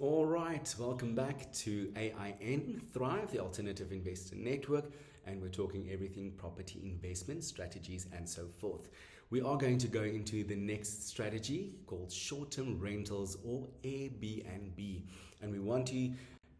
All right, welcome back to AIN Thrive, the Alternative Investor Network, and we're talking everything property investment strategies and so forth. We are going to go into the next strategy called short-term rentals or Airbnb, and we want to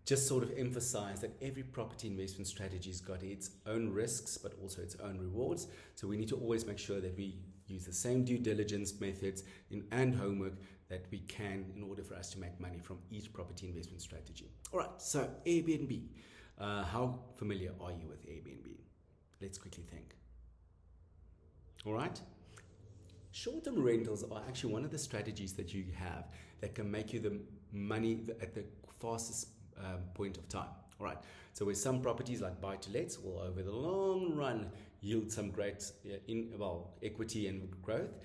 just sort of emphasize that every property investment strategy has got its own risks but also its own rewards. So we need to always make sure that we use the same due diligence methods and homework that we can in order for us to make money from each property investment strategy. All right, so Airbnb. How familiar are you with Airbnb? Let's quickly think. All right. Short-term rentals are actually one of the strategies that you have that can make you the money at the fastest point of time. All right. So with some properties like buy-to-lets will over the long run yield some great equity and growth.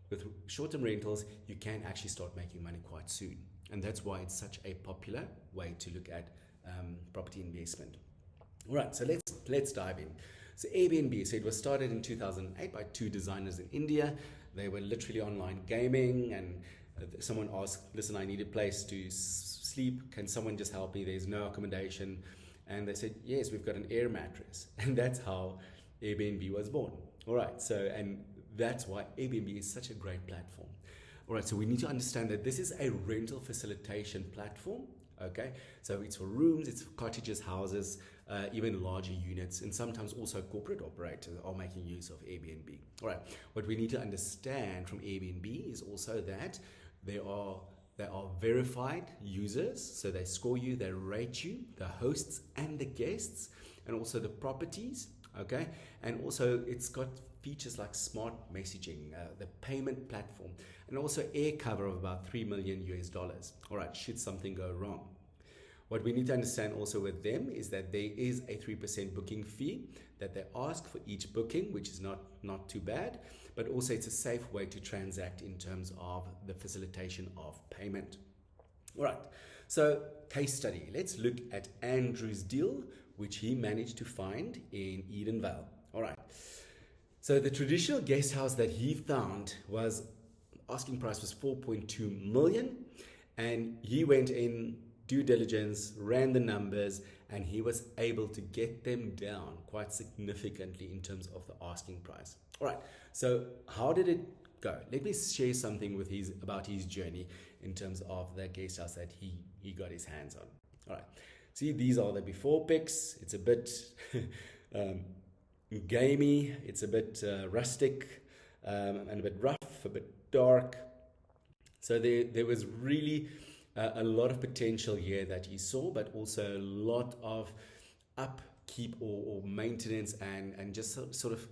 With short-term rentals, you can actually start making money quite soon. And that's why it's such a popular way to look at property investment. All right, so let's dive in. So Airbnb, so it was started in 2008 by two designers in India. They were literally online gaming, and someone asked, listen, I need a place to sleep. Can someone just help me? There's no accommodation. And they said, yes, we've got an air mattress. And that's how Airbnb was born. All right, so, and that's why Airbnb is such a great platform. All right, so we need to understand that this is a rental facilitation platform. Okay, so it's for rooms, it's for cottages, houses, even larger units, and sometimes also corporate operators are making use of Airbnb. All right, what we need to understand from Airbnb is also that they are verified users, so they score you, they rate you, the hosts and the guests, and also the properties. Okay, and also it's got features like smart messaging, the payment platform, and also air cover of about $3 million US. All right, should something go wrong. What we need to understand also with them is that there is a 3% booking fee that they ask for each booking, which is not too bad, but also it's a safe way to transact in terms of the facilitation of payment. All right, so case study. Let's look at Andrew's deal, which he managed to find in Edenvale. All right, so the traditional guest house that he found was asking price was 4.2 million, and he went in due diligence, ran the numbers, and he was able to get them down quite significantly in terms of the asking price. All right, so how did it go? Let me share something with about his journey in terms of the guest house that he got his hands on. All right, see, these are the before pics. It's a bit gamey, it's a bit rustic, and a bit rough, a bit dark. So there was really a lot of potential here that he saw, but also a lot of upkeep or maintenance and just sort of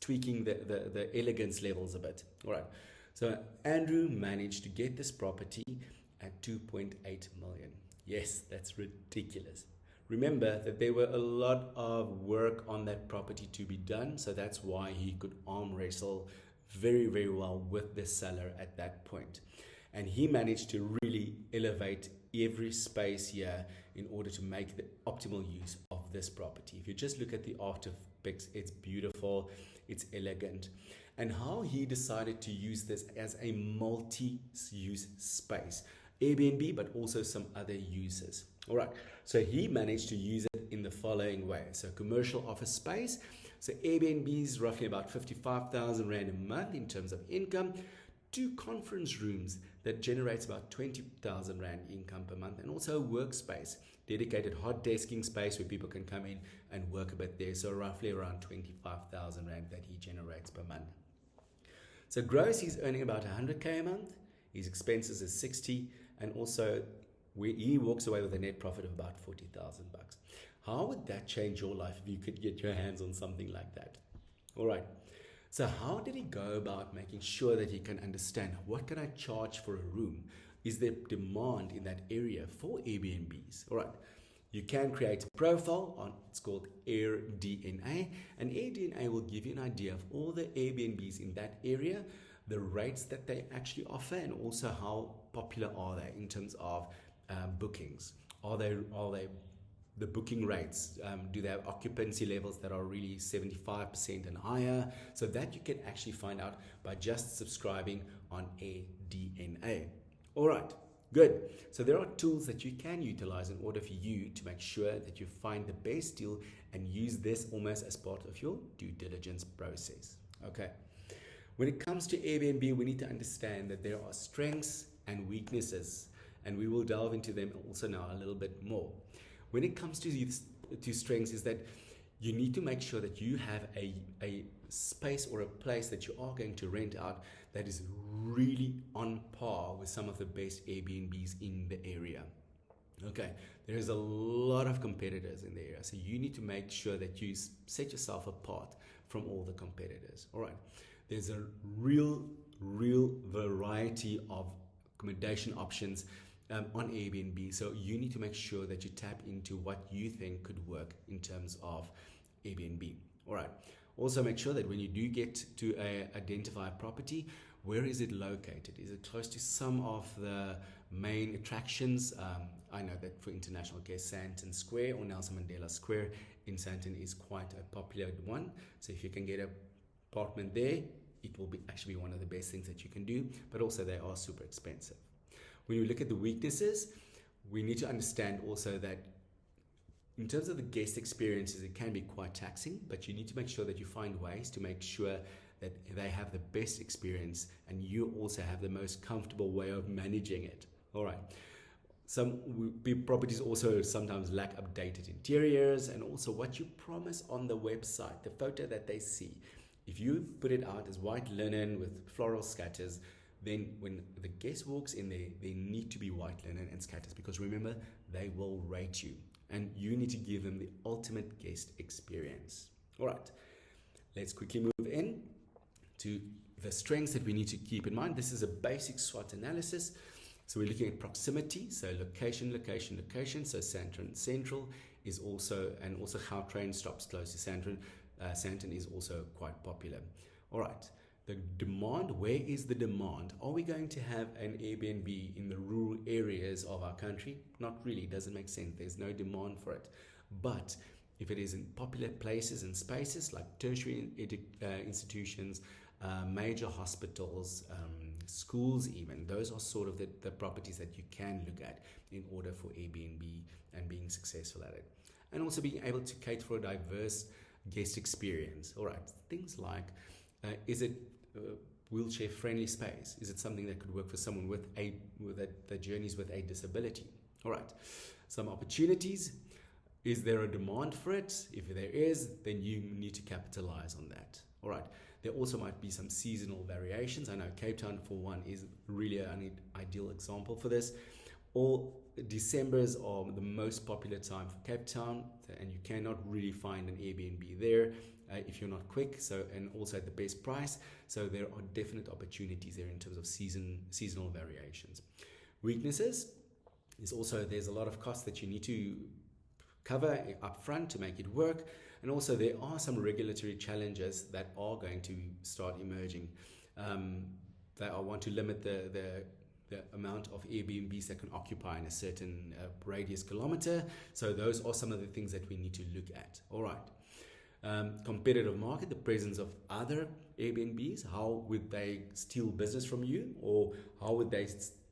tweaking the elegance levels a bit. All right, so Andrew managed to get this property at 2.8 million. Yes, that's ridiculous. Remember that there were a lot of work on that property to be done, so that's why he could arm wrestle very, very well with the seller at that point. And he managed to really elevate every space here in order to make the optimal use of this property. If you just look at the after pics, it's beautiful, it's elegant. And how he decided to use this as a multi-use space. Airbnb, but also some other uses. All right, so he managed to use it in the following way. So commercial office space. So Airbnb is roughly about 55,000 Rand a month in terms of income. 2 conference rooms that generates about 20,000 Rand income per month, and also a workspace, dedicated hot desking space where people can come in and work a bit there. So roughly around 25,000 Rand that he generates per month. So gross, he's earning about 100K a month. His expenses is 60, and also he walks away with a net profit of about 40,000 bucks. How would that change your life if you could get your hands on something like that? All right. So how did he go about making sure that he can understand what can I charge for a room? Is there demand in that area for Airbnbs? All right, you can create a profile on, it's called AirDNA, and AirDNA will give you an idea of all the Airbnbs in that area, the rates that they actually offer, and also how popular are they in terms of bookings. Are they the booking rates, do they have occupancy levels that are really 75% and higher? So that you can actually find out by just subscribing on AirDNA. All right, Good. So there are tools that you can utilize in order for you to make sure that you find the best deal and use this almost as part of your due diligence process. Okay. When it comes to Airbnb, we need to understand that there are strengths and weaknesses, and we will delve into them also now a little bit more. When it comes to strengths, is that you need to make sure that you have a space or a place that you are going to rent out that is really on par with some of the best Airbnbs in the area. Okay, there is a lot of competitors in the area, so you need to make sure that you set yourself apart from all the competitors. All right, there's a real variety of accommodation options on Airbnb, so you need to make sure that you tap into what you think could work in terms of Airbnb. All right. Also, make sure that when you do get to identify a property, where is it located? Is it close to some of the main attractions? I know that for international guests, Sandton Square or Nelson Mandela Square in Sandton is quite a popular one. So if you can get an apartment there, it will be actually one of the best things that you can do, but also they are super expensive. When you look at the weaknesses, we need to understand also that in terms of the guest experiences, it can be quite taxing, but you need to make sure that you find ways to make sure that they have the best experience and you also have the most comfortable way of managing it. All right. Some properties also sometimes lack updated interiors, and also what you promise on the website, the photo that they see. If you put it out as white linen with floral scatters, then when the guest walks in there, they need to be white linen and scatters, because remember, they will rate you and you need to give them the ultimate guest experience. All right, let's quickly move in to the strengths that we need to keep in mind. This is a basic SWOT analysis. So we're looking at proximity, so location. So Sandton Central is also, and also Gautrain stops close to Sandton. Sandton is also quite popular. All right. The demand, where is the demand? Are we going to have an Airbnb in the rural areas of our country? Not really, doesn't make sense. There's no demand for it. But if it is in popular places and spaces like tertiary institutions, major hospitals, schools even, those are sort of the properties that you can look at in order for Airbnb and being successful at it. And also being able to cater for a diverse guest experience. All right, things like, is it wheelchair friendly space? Is it something that could work for someone with the journeys with a disability? All right, some opportunities. Is there a demand for it? If there is, then you need to capitalize on that. All right, there also might be some seasonal variations. I know Cape Town, for one, is really an ideal example for this. All Decembers are the most popular time for Cape Town, and you cannot really find an Airbnb there if you're not quick. So, and also at the best price. So there are definite opportunities there in terms of seasonal variations. Weaknesses is also, there's a lot of costs that you need to cover up front to make it work. And also there are some regulatory challenges that are going to start emerging. They want to limit the amount of Airbnbs that can occupy in a certain radius kilometer. So those are some of the things that we need to look at. All right. Competitive market, the presence of other Airbnbs, how would they steal business from you, or how would they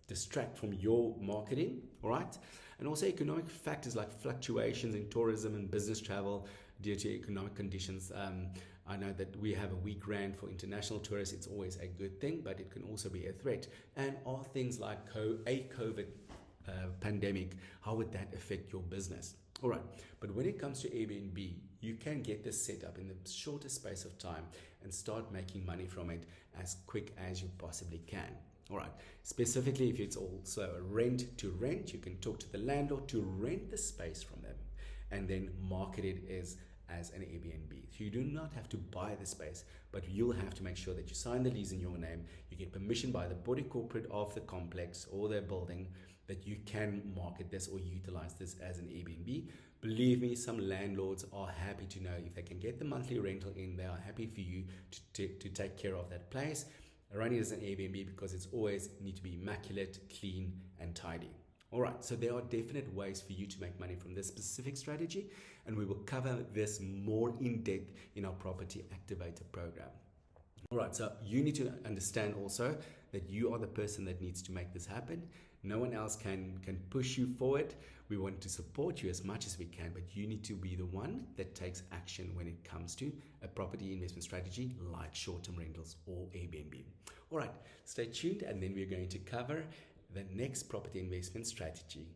distract from your marketing? All right. And also economic factors like fluctuations in tourism and business travel due to economic conditions. I know that we have a weak rand for international tourists. It's always a good thing, but it can also be a threat. And are things like a COVID pandemic, how would that affect your business? All right, but when it comes to Airbnb, you can get this set up in the shortest space of time and start making money from it as quick as you possibly can. All right, specifically if it's also a rent to rent, you can talk to the landlord to rent the space from them and then market it as an Airbnb. So you do not have to buy the space, but you'll have to make sure that you sign the lease in your name, you get permission by the body corporate of the complex or their building that you can market this or utilize this as an Airbnb. Believe me, some landlords are happy to know if they can get the monthly rental in, they are happy for you to take care of that place. Run it as an Airbnb because it's always need to be immaculate, clean, and tidy. All right, so there are definite ways for you to make money from this specific strategy, and we will cover this more in depth in our Property Activator program. All right, so you need to understand also that you are the person that needs to make this happen. No one else can push you forward. We want to support you as much as we can, but you need to be the one that takes action when it comes to a property investment strategy like short-term rentals or Airbnb. All right, stay tuned, and then we're going to cover the next property investment strategy.